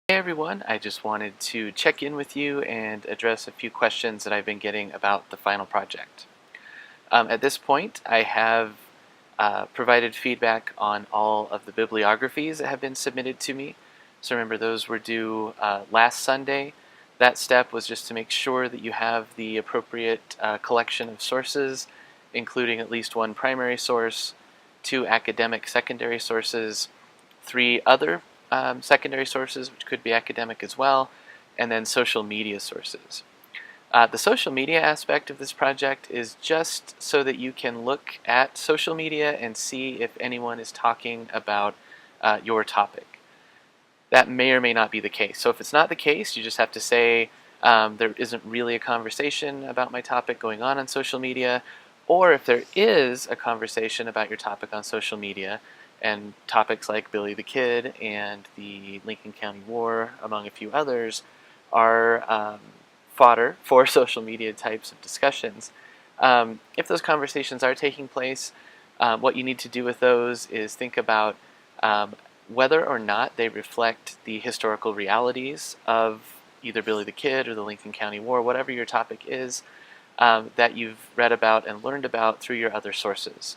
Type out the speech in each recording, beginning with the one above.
Hey everyone, I just wanted to check in with you and address a few questions that I've been getting about the final project. At this point, I have provided feedback on all of the bibliographies that have been submitted to me. So remember, those were due last Sunday. That step was just to make sure that you have the appropriate collection of sources, including at least one primary source, two academic secondary sources, three other secondary sources, which could be academic as well, and then social media sources. The social media aspect of this project is just so that you can look at social media and see if anyone is talking about your topic. That may or may not be the case. So if it's not the case, you just have to say there isn't really a conversation about my topic going on social media, or if there is a conversation about your topic on social media, and topics like Billy the Kid and the Lincoln County War, among a few others, are fodder for social media types of discussions. If those conversations are taking place, what you need to do with those is think about whether or not they reflect the historical realities of either Billy the Kid or the Lincoln County War, whatever your topic is, that you've read about and learned about through your other sources.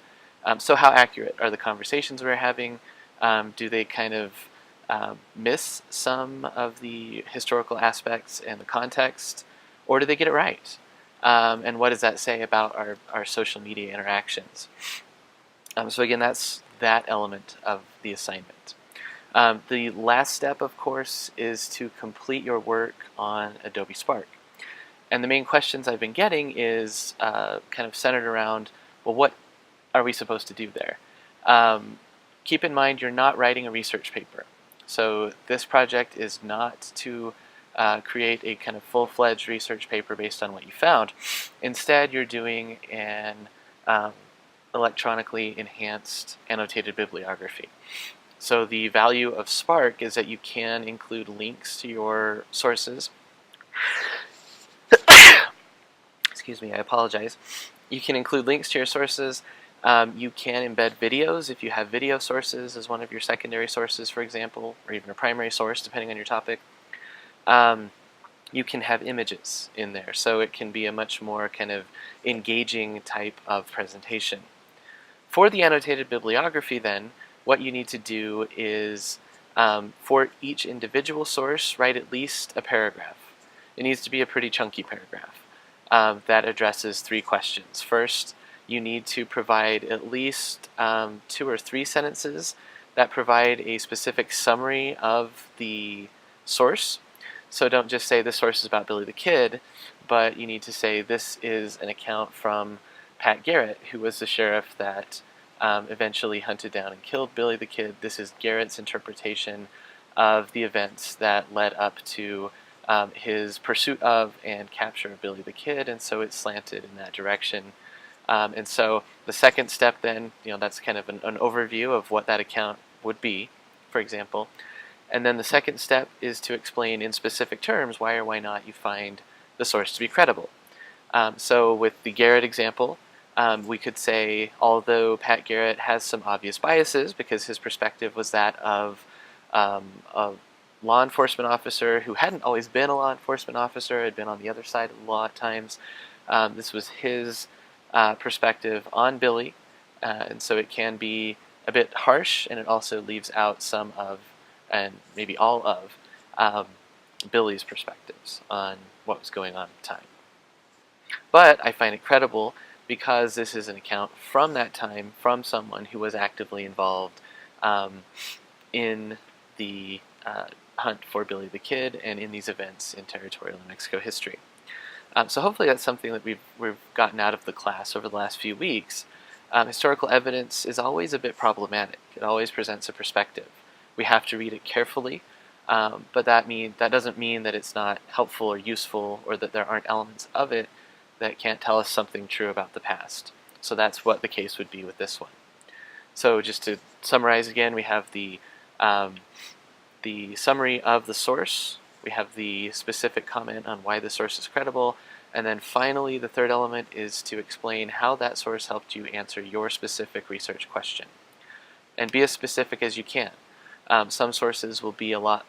So how accurate are the conversations we're having? Do they kind of miss some of the historical aspects and the context, or do they get it right? And what does that say about our social media interactions? So again, that's that element of the assignment. The last step, of course, is to complete your work on Adobe Spark. And the main questions I've been getting is kind of centered around, well, what are we supposed to do there? Keep in mind you're not writing a research paper. So this project is not to create a kind of full-fledged research paper based on what you found. Instead, you're doing an electronically enhanced annotated bibliography. So the value of Spark is that you can include links to your sources. Excuse me, I apologize. You can include links to your sources. You can embed videos if you have video sources as one of your secondary sources, for example, or even a primary source, depending on your topic. You can have images in there, so it can be a much more kind of engaging type of presentation. For the annotated bibliography, then, what you need to do is, for each individual source, write at least a paragraph. It needs to be a pretty chunky paragraph that addresses three questions. First, you need to provide at least 2 or 3 sentences that provide a specific summary of the source. So don't just say this source is about Billy the Kid, but you need to say this is an account from Pat Garrett, who was the sheriff that eventually hunted down and killed Billy the Kid. This is Garrett's interpretation of the events that led up to his pursuit of and capture of Billy the Kid, and so it's slanted in that direction. And so the second step then, that's kind of an overview of what that account would be, for example. And then the second step is to explain in specific terms why or why not you find the source to be credible. So with the Garrett example, we could say, although Pat Garrett has some obvious biases because his perspective was that of a law enforcement officer who hadn't always been a law enforcement officer, had been on the other side of the law at times. This was his perspective on Billy, and so it can be a bit harsh, and it also leaves out some of, and maybe all of, Billy's perspectives on what was going on at the time. But I find it credible because this is an account from that time from someone who was actively involved in the hunt for Billy the Kid and in these events in territorial New Mexico history. So hopefully that's something that we've gotten out of the class over the last few weeks. Historical evidence is always a bit problematic. It always presents a perspective. We have to read it carefully, but that doesn't mean that it's not helpful or useful, or that there aren't elements of it that can't tell us something true about the past. So that's what the case would be with this one. So just to summarize again, we have the summary of the source, we have the specific comment on why the source is credible, and then finally the third element is to explain how that source helped you answer your specific research question. And be as specific as you can. Some sources will be a lot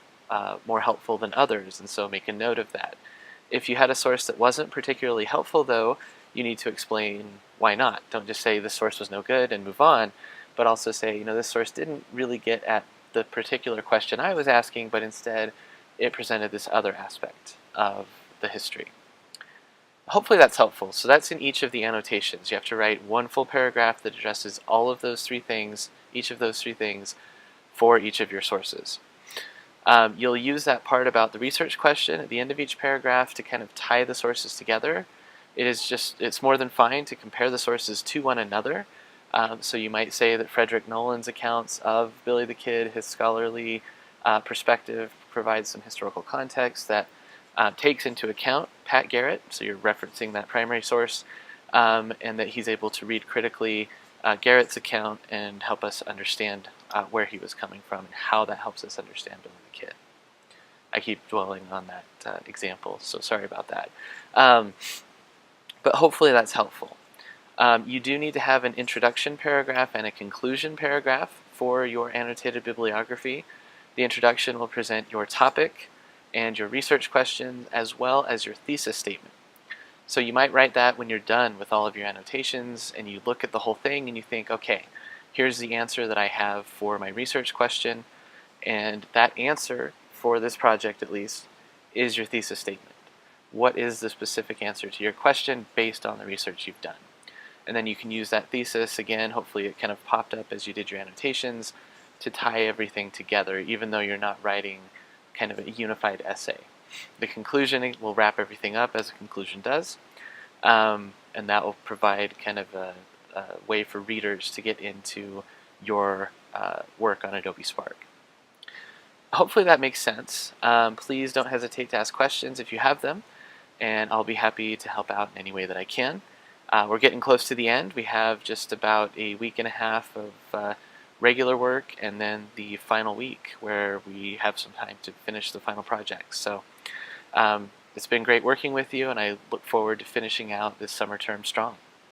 more helpful than others, and so make a note of that. If you had a source that wasn't particularly helpful, though, you need to explain why not. Don't just say this source was no good and move on, but also say, this source didn't really get at the particular question I was asking, but instead it presented this other aspect of the history. Hopefully that's helpful. So that's in each of the annotations. You have to write one full paragraph that addresses all of those three things, each of those three things, for each of your sources. You'll use that part about the research question at the end of each paragraph to kind of tie the sources together. It's more than fine to compare the sources to one another. So you might say that Frederick Nolan's accounts of Billy the Kid, his scholarly perspective, provides some historical context that takes into account Pat Garrett, so you're referencing that primary source, and that he's able to read critically Garrett's account and help us understand where he was coming from and how that helps us understand Billy the Kid. I keep dwelling on that example, so sorry about that. But hopefully that's helpful. You do need to have an introduction paragraph and a conclusion paragraph for your annotated bibliography. The introduction will present your topic and your research questions as well as your thesis statement. So you might write that when you're done with all of your annotations and you look at the whole thing and you think, okay, here's the answer that I have for my research question, and that answer, for this project at least, is your thesis statement. What is the specific answer to your question based on the research you've done? And then you can use that thesis, again, hopefully it kind of popped up as you did your annotations, to tie everything together, even though you're not writing kind of a unified essay. The conclusion will wrap everything up as a conclusion does, and that will provide kind of a way for readers to get into your work on Adobe Spark. Hopefully that makes sense. Please don't hesitate to ask questions if you have them, and I'll be happy to help out in any way that I can. We're getting close to the end. We have just about a week and a half of regular work, and then the final week where we have some time to finish the final project. So it's been great working with you, and I look forward to finishing out this summer term strong.